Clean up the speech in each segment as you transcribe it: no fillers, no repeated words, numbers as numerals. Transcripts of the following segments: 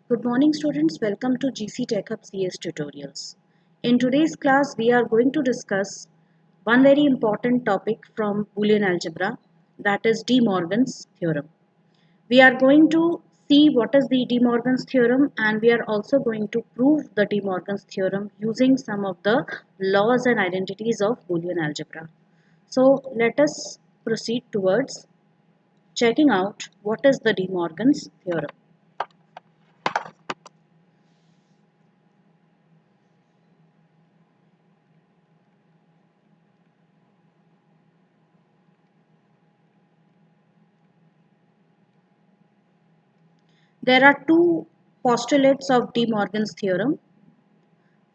Good morning students, welcome to GC Tech Hub CS tutorials. In today's class we are going to discuss one very important topic from Boolean algebra, that is De Morgan's theorem. We are going to see what is the De Morgan's theorem, and we are also going to prove the De Morgan's theorem using some of the laws and identities of Boolean algebra. So let us proceed towards checking out what is the De Morgan's theorem. There are two postulates of De Morgan's theorem.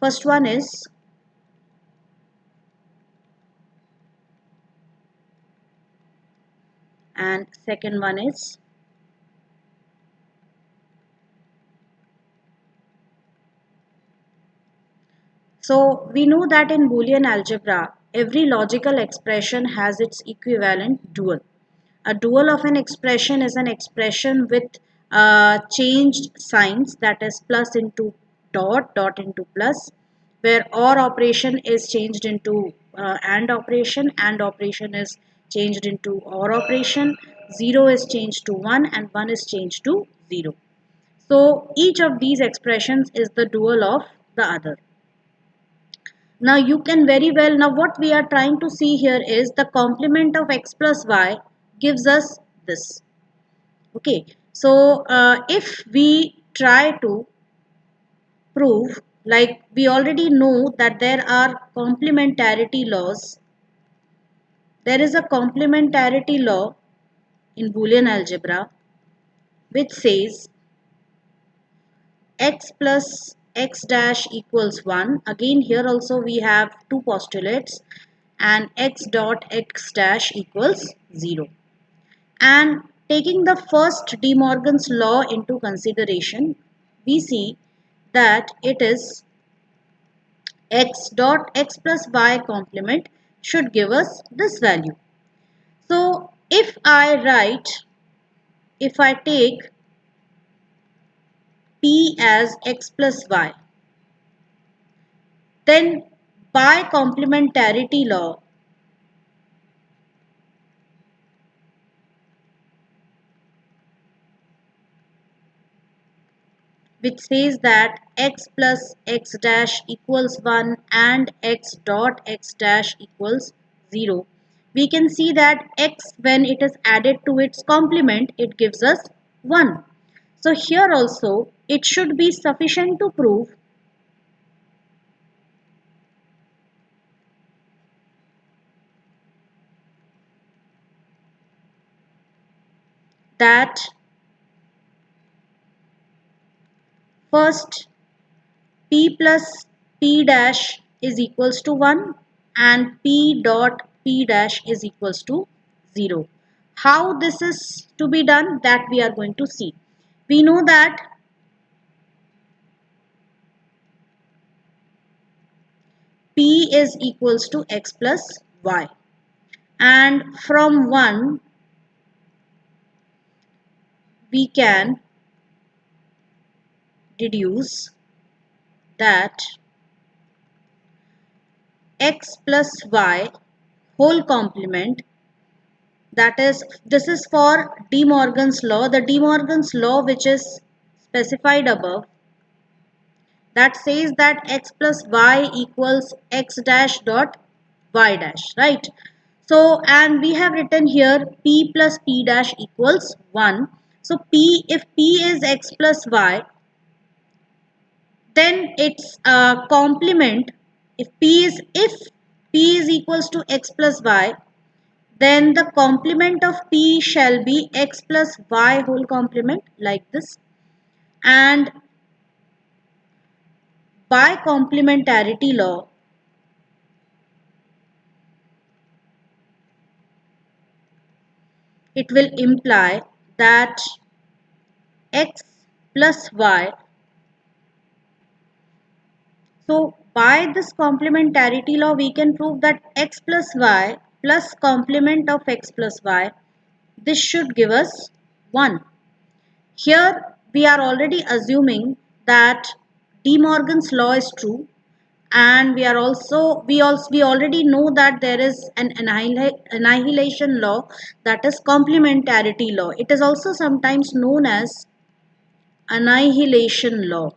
First one is and second one is. So we know that in Boolean algebra, every logical expression has its equivalent dual. A dual of an expression is an expression with changed signs, that is plus into dot, dot into plus, where OR operation is changed into AND operation is changed into OR operation, 0 is changed to 1 and 1 is changed to 0. So each of these expressions is the dual of the other. Now you can very well, now what we are trying to see here is the complement of x plus y gives us this. Okay, so if we try to prove, like we already know that there are complementarity laws. There is a complementarity law in Boolean algebra which says x plus x dash equals 1. Again here also we have two postulates, and x dot x dash equals 0. And taking the first De Morgan's law into consideration, we see that it is x dot x plus y complement should give us this value. So if I take p as x plus y, then by complementarity law, which says that x plus x dash equals 1 and x dot x dash equals 0, we can see that x, when it is added to its complement, it gives us 1. So here also it should be sufficient to prove that first p plus p dash is equals to 1 and p dot p dash is equals to 0. How this is to be done, that we are going to see. We know that p is equals to x plus y, and from 1 we can deduce that x plus y whole complement, that is, this is for De Morgan's law, the De Morgan's law which is specified above, that says that x plus y equals x dash dot y dash, right? So, and we have written here p plus p dash equals 1. So p, if p is x plus y, then its complement, if p is equals to x plus y, then the complement of p shall be x plus y whole complement, like this. And by complementarity law, it will imply that x plus y. So by this complementarity law, we can prove that x plus y plus complement of x plus y, this should give us 1. Here we are already assuming that De Morgan's law is true, and we already know that there is an annihilation law, that is complementarity law. It is also sometimes known as annihilation law.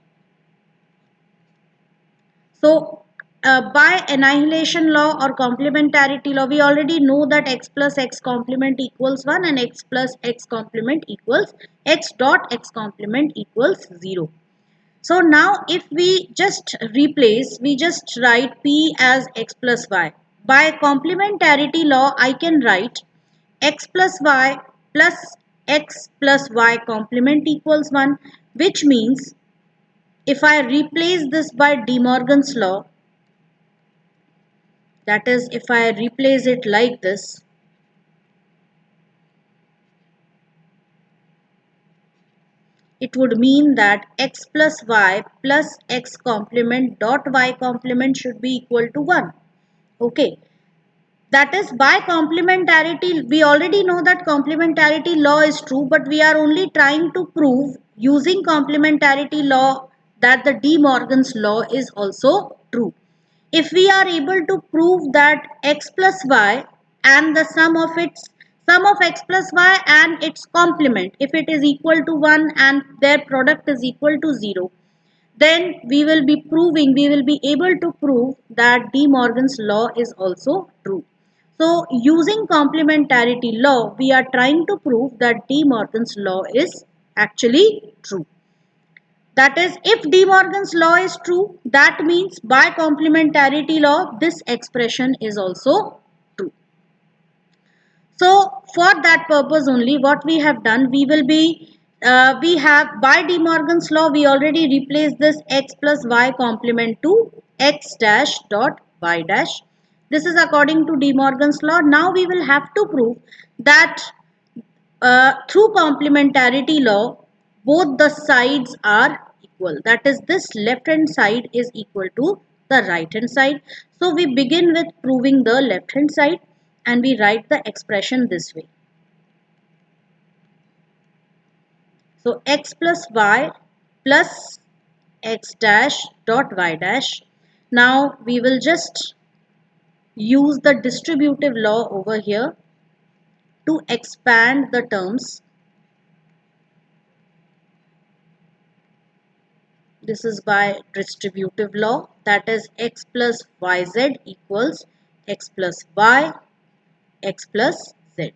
So, by annihilation law or complementarity law, we already know that x plus x complement equals 1 and x plus x complement equals x dot x complement equals 0. So now if we just replace, we just write p as x plus y. By complementarity law, I can write x plus y plus x plus y complement equals 1, which means if I replace this by De Morgan's law, that is, if I replace it like this, it would mean that x plus y plus x complement dot y complement should be equal to 1. Okay. That is, by complementarity, we already know that complementarity law is true, but we are only trying to prove using complementarity law that the De Morgan's law is also true. If we are able to prove that x plus y and the sum of x plus y and its complement, if it is equal to 1 and their product is equal to 0, then we will be able to prove that De Morgan's law is also true. So using complementarity law, we are trying to prove that De Morgan's law is actually true. That is, if De Morgan's law is true, that means by complementarity law, this expression is also true. So for that purpose only, what we have done, we have by De Morgan's law, we already replaced this x plus y complement to x dash dot y dash. This is according to De Morgan's law. Now we will have to prove that through complementarity law, both the sides are equal. That is, this left hand side is equal to the right hand side. So we begin with proving the left hand side and we write the expression this way. So x plus y plus x dash dot y dash. Now we will just use the distributive law over here to expand the terms. This is by distributive law, that is x plus yz equals x plus y, x plus z.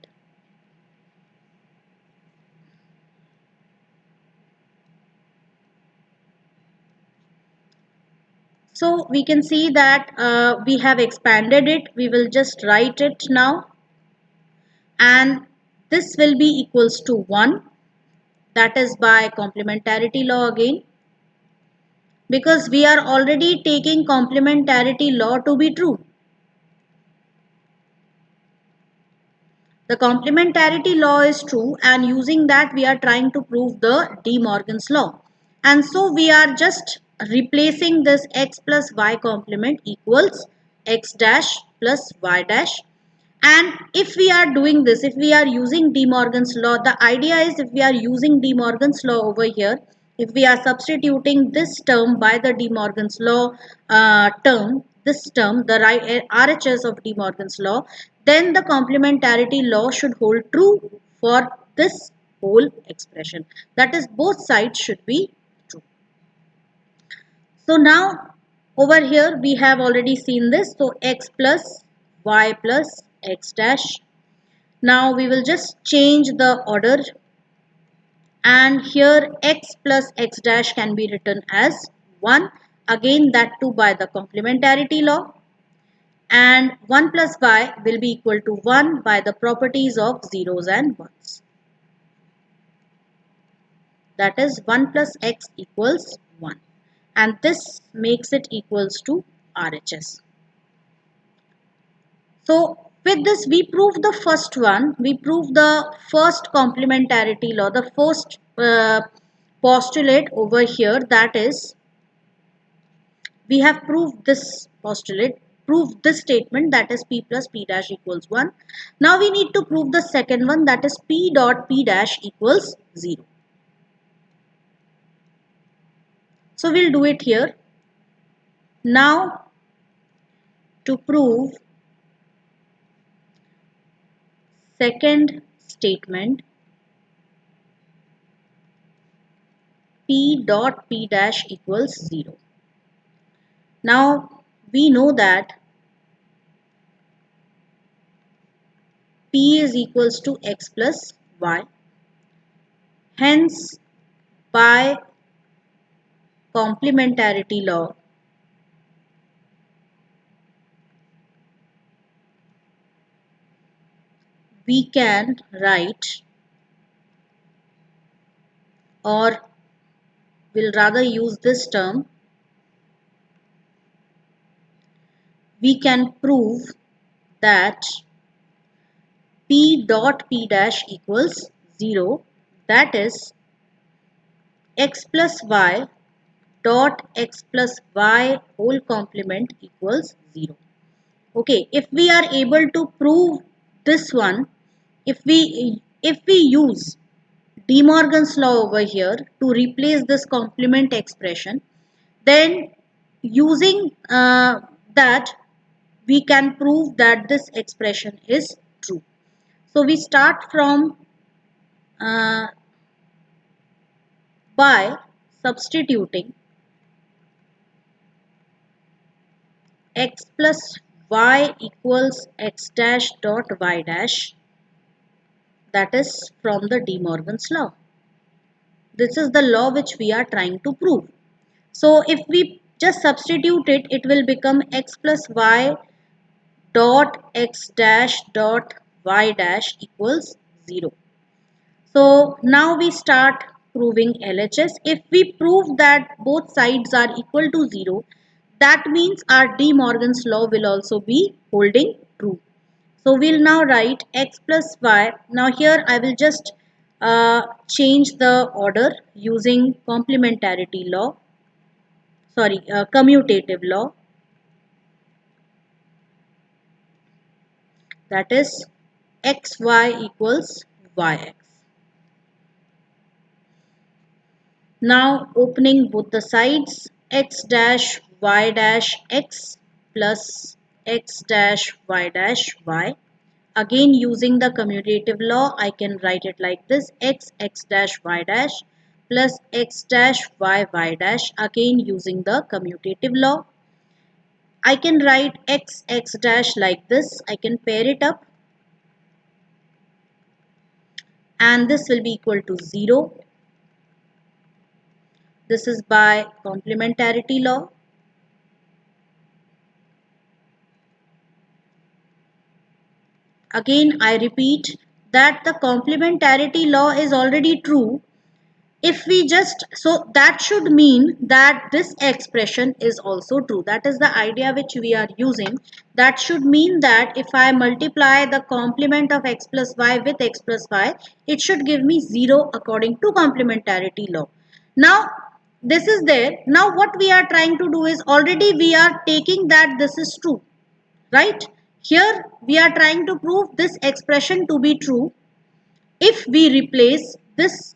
So we can see that we have expanded it. We will just write it now, and this will be equals to 1. That is by complementarity law again, because we are already taking complementarity law to be true. The complementarity law is true, and using that we are trying to prove the De Morgan's law. And so we are just replacing this x plus y complement equals x dash plus y dash. And if we are doing this, if we are using De Morgan's law, the idea is, if we are using De Morgan's law over here, if we are substituting this term by the De Morgan's law this term, the RHS of De Morgan's law, then the complementarity law should hold true for this whole expression. That is, both sides should be true. So now over here we have already seen this. So x plus y plus x dash. Now we will just change the order, and here x plus x dash can be written as 1, again that too by the complementarity law, and 1 plus y will be equal to 1 by the properties of zeros and ones. That is, 1 plus x equals 1, and this makes it equals to RHS. So with this we prove the first one, we prove the first complementarity law, the first postulate over here, that is, we have proved this postulate, proved this statement, that is p plus p dash equals 1. Now we need to prove the second one, that is p dot p dash equals 0. So we'll do it here. Now to prove second statement, P dot P dash equals 0. Now we know that P is equals to x plus y. Hence, by complementarity law, we can write, or we'll rather use this term, we can prove that P dot P dash equals 0, that is x plus y dot x plus y whole complement equals 0. Okay, if we are able to prove this one, if we use De Morgan's law over here to replace this complement expression, then using that we can prove that this expression is true. So we start from uh, by substituting x plus y equals x dash dot y dash, that is from the De Morgan's law. This is the law which we are trying to prove. So if we just substitute it, it will become x plus y dot x dash dot y dash equals 0. So now we start proving LHS. If we prove that both sides are equal to 0, that means our De Morgan's law will also be holding true. So we'll now write x plus y. Now here I will just change the order using complementarity law, commutative law, that is xy equals yx. Now opening both the sides, x dash y dash x plus x dash y dash y. Again using the commutative law, I can write it like this, x dash y dash plus x dash y dash. Again using the commutative law, I can write x dash like this. I can pair it up and this will be equal to 0. This is by complementarity law. Again, I repeat that the complementarity law is already true. If we just, so that should mean that this expression is also true. That is the idea which we are using. That should mean that if I multiply the complement of x plus y with x plus y, it should give me 0 according to complementarity law. Now, this is there. Now, what we are trying to do is already we are taking that this is true, right? Here we are trying to prove this expression to be true if we replace this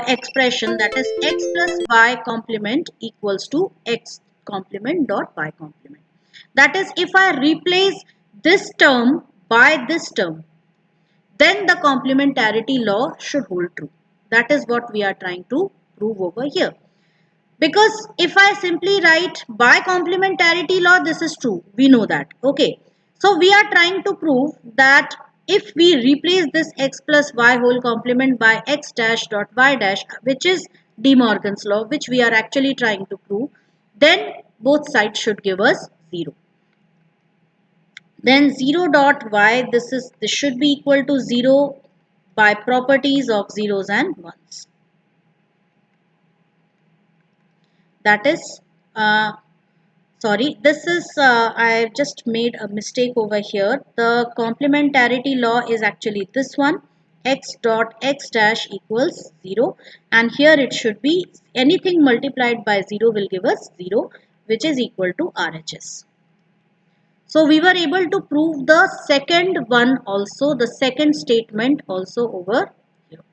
expression, that is x plus y complement equals to x complement dot y complement. That is, if I replace this term by this term, then the complementarity law should hold true. That is what we are trying to prove over here. Because if I simply write by complementarity law, this is true. We know that. Okay. So we are trying to prove that if we replace this x plus y whole complement by x dash dot y dash, which is De Morgan's law, which we are actually trying to prove, then both sides should give us 0. Then 0 dot y, this should be equal to 0 by properties of zeros and ones. That is sorry, this is I just made a mistake over here. The complementarity law is actually this one, x dot x dash equals 0, and here it should be anything multiplied by 0 will give us 0, which is equal to RHS. So we were able to prove the second one also, the second statement also over here.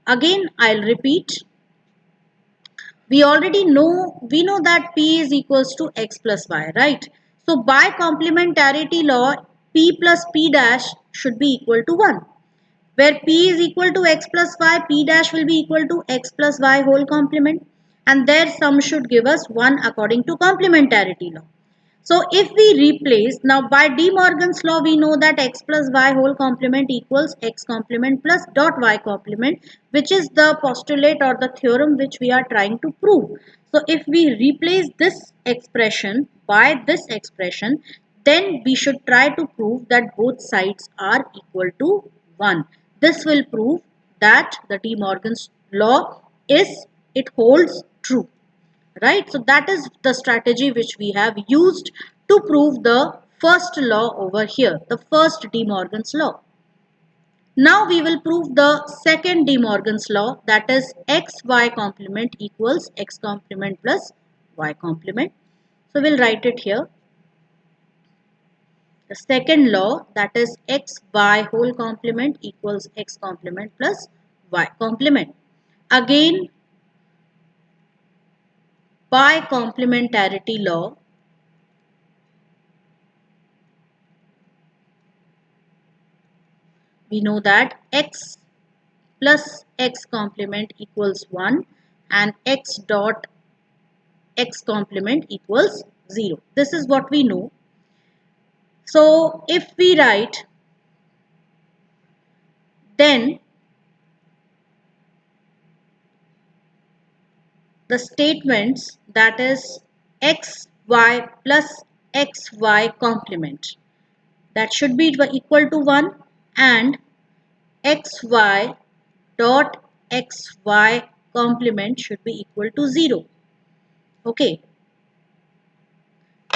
Again I'll repeat, We know that P is equals to X plus Y, right? So by complementarity law, P plus P dash should be equal to 1. Where P is equal to X plus Y, P dash will be equal to X plus Y whole complement, and their sum should give us 1 according to complementarity law. So if we replace, now by De Morgan's law, we know that X plus Y whole complement equals X complement plus dot Y complement, which is the postulate or the theorem which we are trying to prove. So if we replace this expression by this expression, then we should try to prove that both sides are equal to 1. This will prove that the De Morgan's law it holds true, right? So that is the strategy which we have used to prove the first law over here, the first De Morgan's law. Now we will prove the second De Morgan's law, that is xy complement equals x complement plus y complement. So we'll write it here. The second law, that is xy whole complement equals x complement plus y complement. Again, by complementarity law, we know that x plus x complement equals 1 and x dot x complement equals 0. This is what we know. So if we write, then the statements, that is xy plus xy complement, that should be equal to 1, and xy dot xy complement should be equal to 0. Okay,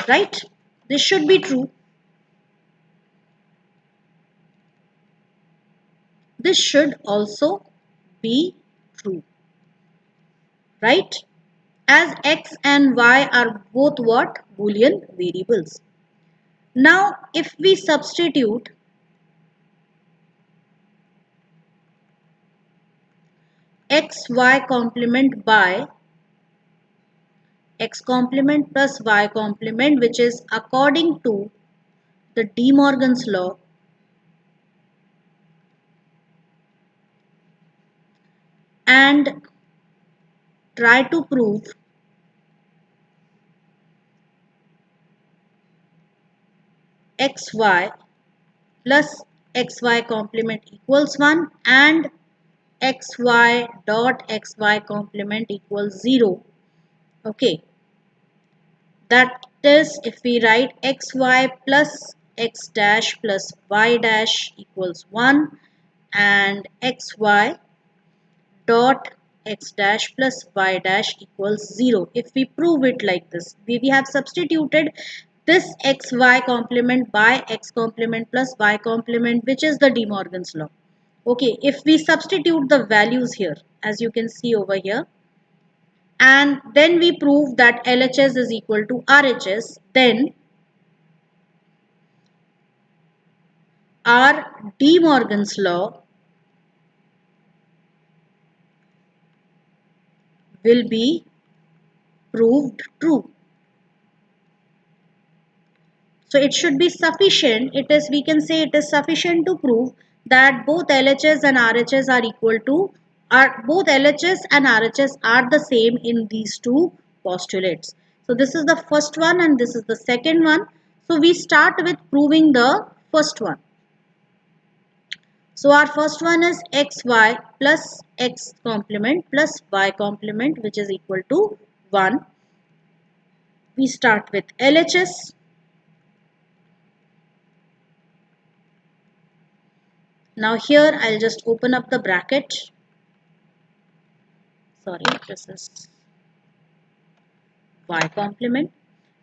right? This should be true. This should also be true, right? As x and y are both what? Boolean variables. Now, if we substitute xy complement by x complement plus y complement, which is according to the De Morgan's law, and try to prove xy plus xy complement equals 1 and xy dot xy complement equals 0. Okay, that is, if we write xy plus x dash plus y dash equals 1 and xy dot x dash plus y dash equals 0. If we prove it like this, we have substituted this xy complement by x complement plus y complement, which is the De Morgan's law. Okay, if we substitute the values here, as you can see over here, and then we prove that LHS is equal to RHS, then our De Morgan's law will be proved true. So it should be sufficient. We can say it is sufficient to prove that both LHS and RHS are equal to, both LHS and RHS are the same in these two postulates. So this is the first one and this is the second one. So we start with proving the first one. So our first one is xy plus x complement plus y complement, which is equal to 1. We start with LHS. Now here I'll just open up the bracket. Sorry, this is y complement.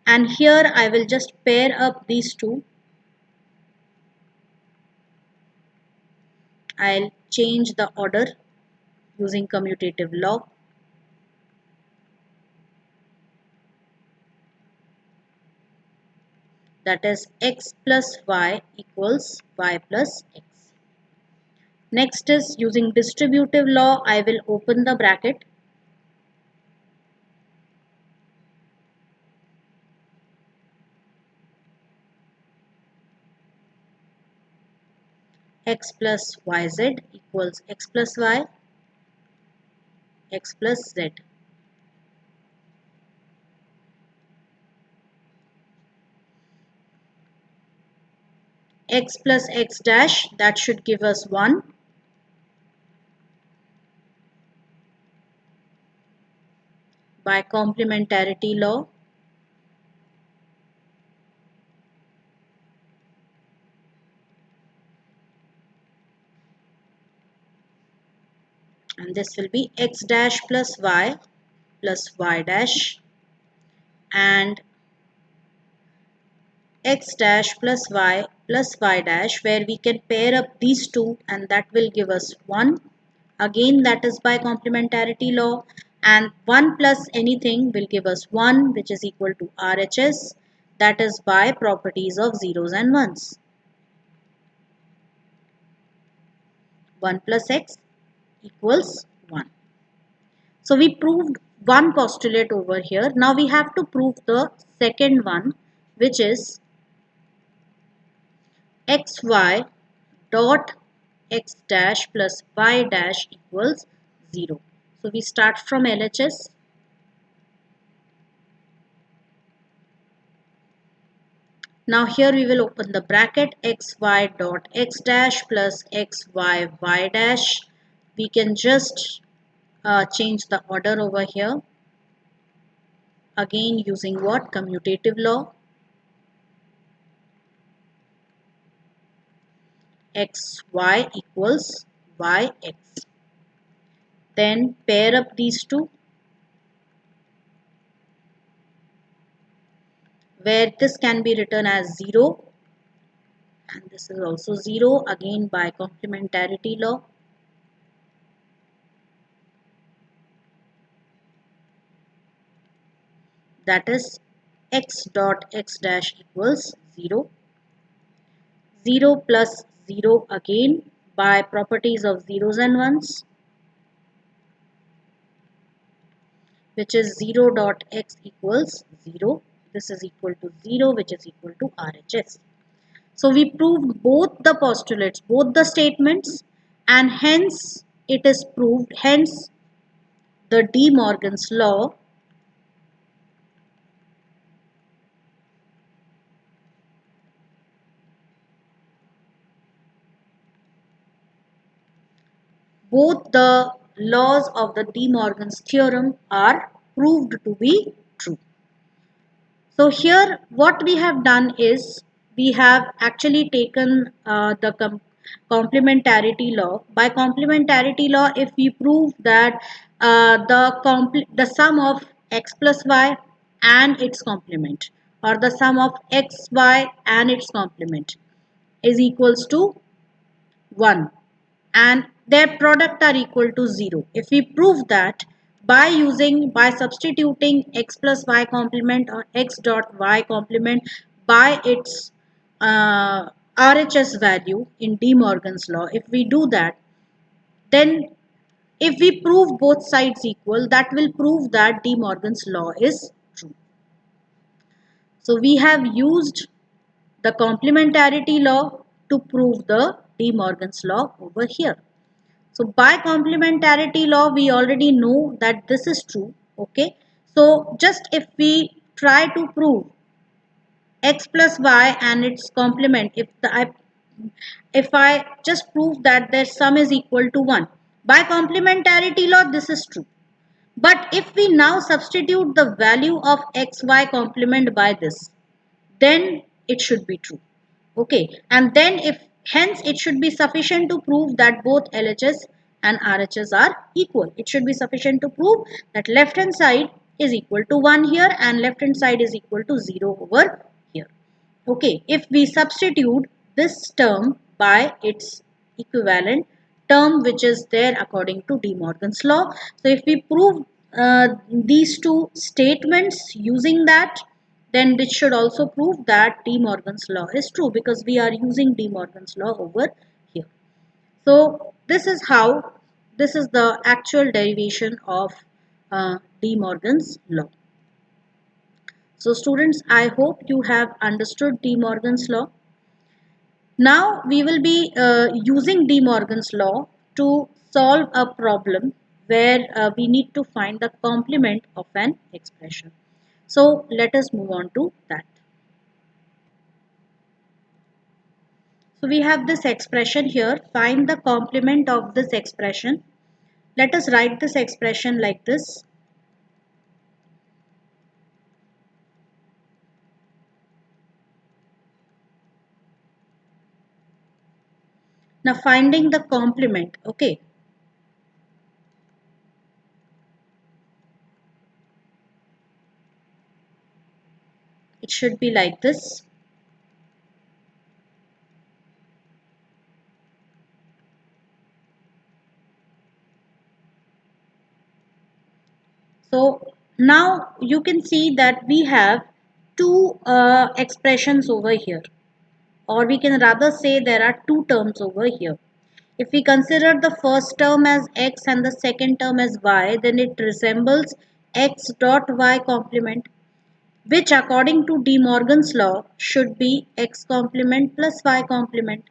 And here I will just pair up these two. I'll change the order using commutative law. That is x plus y equals y plus x. Next is using distributive law. I will open the bracket. x plus yz equals x plus y, x plus z. X plus x dash, that should give us 1. By complementarity law. And this will be x dash plus y dash, and x dash plus y dash, where we can pair up these two and that will give us 1. Again, that is by complementarity law, and 1 plus anything will give us 1, which is equal to RHS, that is by properties of zeros and ones. 1 plus x equals 1. So we proved one postulate over here. Now we have to prove the second one, which is xy dot x dash plus y dash equals 0. So we start from LHS. Now here we will open the bracket xy dot x dash plus xy y dash. We can just change the order over here. Again using what? Commutative law. Xy equals yx. Then pair up these two, where this can be written as 0 and this is also 0, again by complementarity law. That is x dot x dash equals 0. 0 plus 0 again by properties of zeros and ones, which is 0 dot x equals 0. This is equal to 0, which is equal to RHS. So we proved both the postulates, both the statements, and hence it is proved, hence the De Morgan's law both the laws of the De Morgan's theorem are proved to be true. So here what we have done is we have actually taken the complementarity law. By complementarity law, if we prove that the sum of x plus y and its complement, or the sum of x, y and its complement is equals to 1 and their product are equal to 0. If we prove that by substituting x plus y complement or x dot y complement by its RHS value in De Morgan's law, if we do that, then if we prove both sides equal, that will prove that De Morgan's law is true. So we have used the complementarity law to prove the De Morgan's law over here. So by complementarity law, we already know that this is true. Okay. So just if we try to prove x plus y and its complement, if I just prove that their sum is equal to 1, by complementarity law, this is true. But if we now substitute the value of xy complement by this, then it should be true. Okay, and then if hence it should be sufficient to prove that both LHS and RHS are equal. It should be sufficient to prove that left hand side is equal to 1 here and left hand side is equal to 0 over here. Okay, if we substitute this term by its equivalent term which is there according to De Morgan's law. So if we prove these two statements using that, then this should also prove that De Morgan's law is true because we are using De Morgan's law over here. So this is how, this is the actual derivation of De Morgan's law. So students, I hope you have understood De Morgan's law. Now we will be using De Morgan's law to solve a problem where we need to find the complement of an expression. So let us move on to that. So we have this expression here. Find the complement of this expression. Let us write this expression like this. Now finding the complement, okay. It should be like this. So now you can see that we have two expressions over here, or we can rather say there are two terms over here. If we consider the first term as x and the second term as y, then it resembles x dot y complement, which according to De Morgan's law should be x complement plus y complement.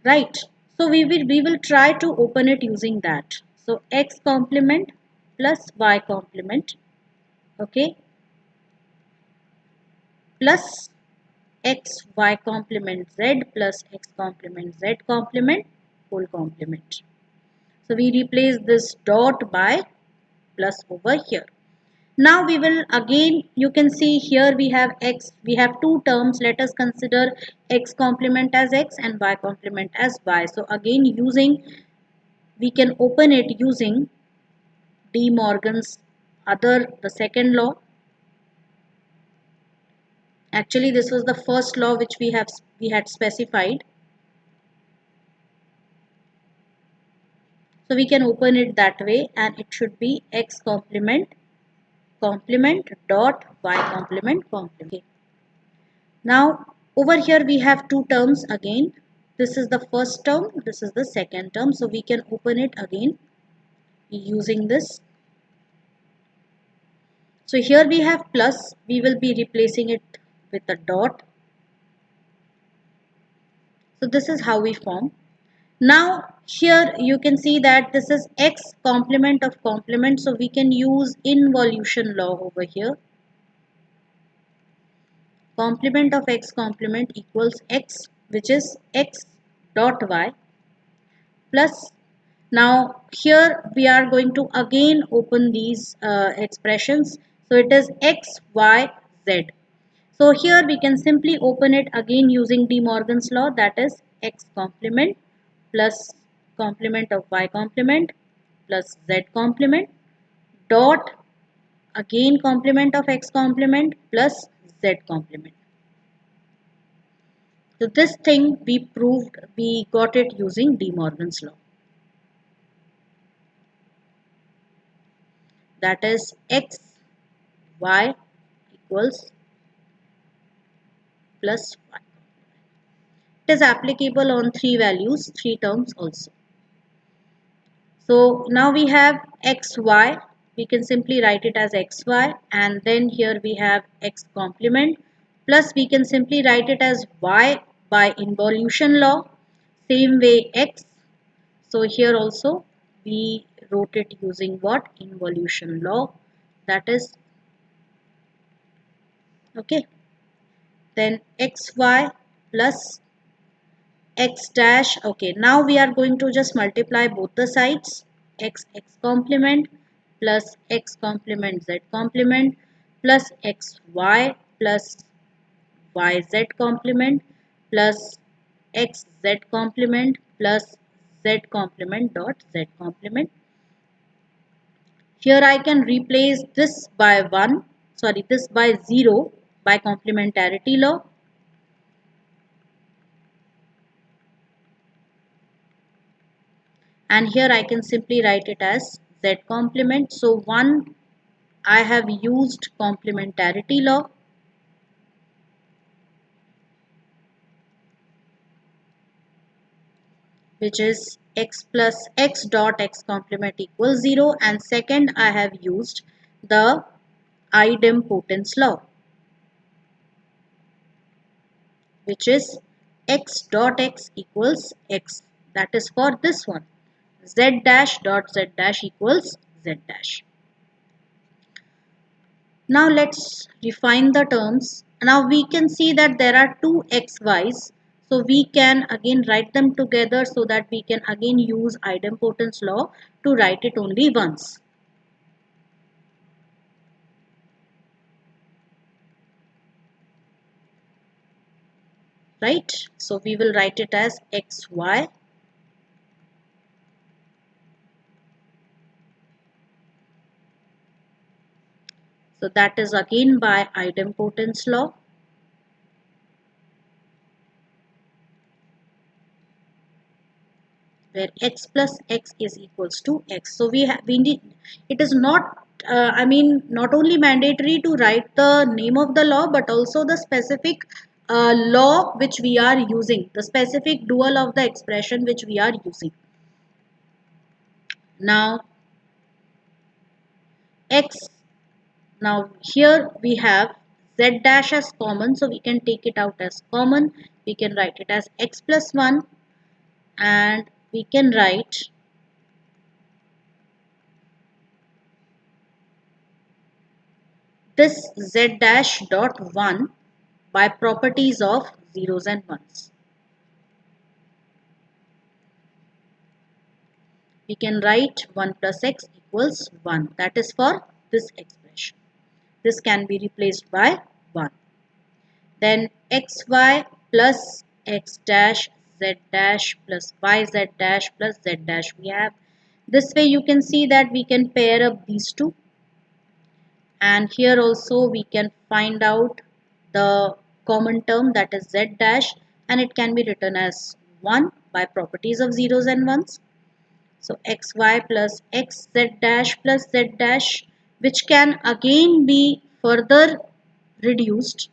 Right. So we will try to open it using that. So x complement plus y complement, okay, plus x y complement z plus x complement z complement whole complement. So we replace this dot by plus over here. Now we will again, you can see here we have x, we have two terms. Let us consider x complement as x and y complement as y. So again using, we can open it using De Morgan's the second law. Actually this was the first law which we had specified. So we can open it that way and it should be x complement complement dot y complement complement. Okay. Now over here we have two terms again. This is the first term, this is the second term. So we can open it again using this. So here we have plus, we will be replacing it with a dot. So this is how we form. Now here you can see that this is x complement of complement. So we can use involution law over here. Complement of x complement equals x, which is x dot y plus, now here we are going to again open these expressions. So it is x, y, z. So here we can simply open it again using De Morgan's law, that is x complement plus complement of y complement plus z complement dot again complement of x complement plus z complement. So this thing we proved, we got it using De Morgan's law. That is x, y equals plus y. It is applicable on three values, three terms also. So now we have xy, we can simply write it as xy, and then here we have x complement plus we can simply write it as y by involution law, same way x. So here also we wrote it using what? Involution law, that is okay. Then xy plus x dash, okay, now we are going to just multiply both the sides, x complement plus x complement z complement plus xy plus yz complement plus xz complement plus z complement dot z complement. Here I can replace this by 1, sorry, this by 0 by complementarity law. And here I can simply write it as z complement. So 1, I have used complementarity law, which is x plus x dot x complement equals 0, and second I have used the idempotence law, which is x dot x equals x. That is for this one. Z dash dot z dash equals z dash. Now let's refine the terms. Now we can see that there are two xy's. So we can again write them together so that we can again use idempotence law to write it only once. Right? So we will write it as xy so that is again by idempotence law, where x plus x is equals to x. So we need, it is not not only mandatory to write the name of the law but also the specific law which we are using, the specific dual of the expression which we are using. Now x, now here we have z dash as common, so we can take it out as common. We can write it as x plus 1, and we can write this z dash dot 1 by properties of zeros and ones. We can write 1 plus x equals 1. That is for this expression. This can be replaced by 1. Then xy plus x dash z dash plus yz dash plus z dash we have. This way you can see that we can pair up these two. And here also we can find out the common term, that is z dash, and it can be written as 1 by properties of zeros and ones. So xy plus xz dash plus z dash, which can again be further reduced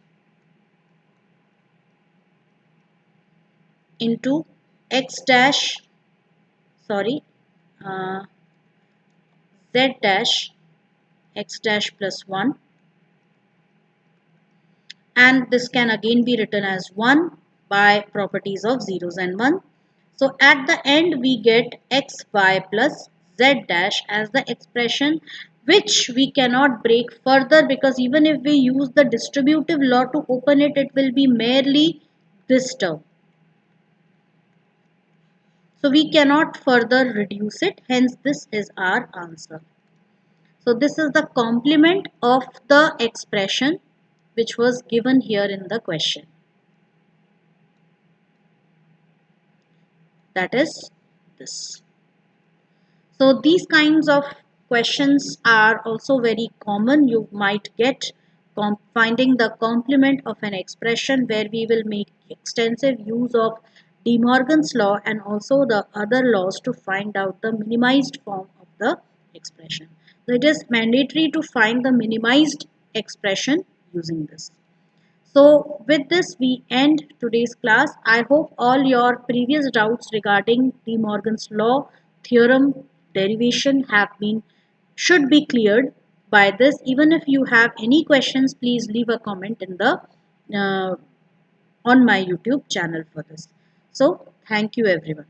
into x dash, sorry, uh, z dash x dash plus 1, and this can again be written as 1 by properties of zeros and 1. So at the end we get xy plus z dash as the expression, which we cannot break further, because even if we use the distributive law to open it, it will be merely this term. So we cannot further reduce it, hence this is our answer. So this is the complement of the expression which was given here in the question. That is this. So these kinds of questions are also very common. You might get finding the complement of an expression, where we will make extensive use of De Morgan's law and also the other laws to find out the minimized form of the expression. So it is mandatory to find the minimized expression using this. So with this we end today's class. I hope all your previous doubts regarding De Morgan's law, theorem, derivation should be cleared by this. Even if you have any questions, please leave a comment in the uh, on my YouTube channel for this. So thank you everyone.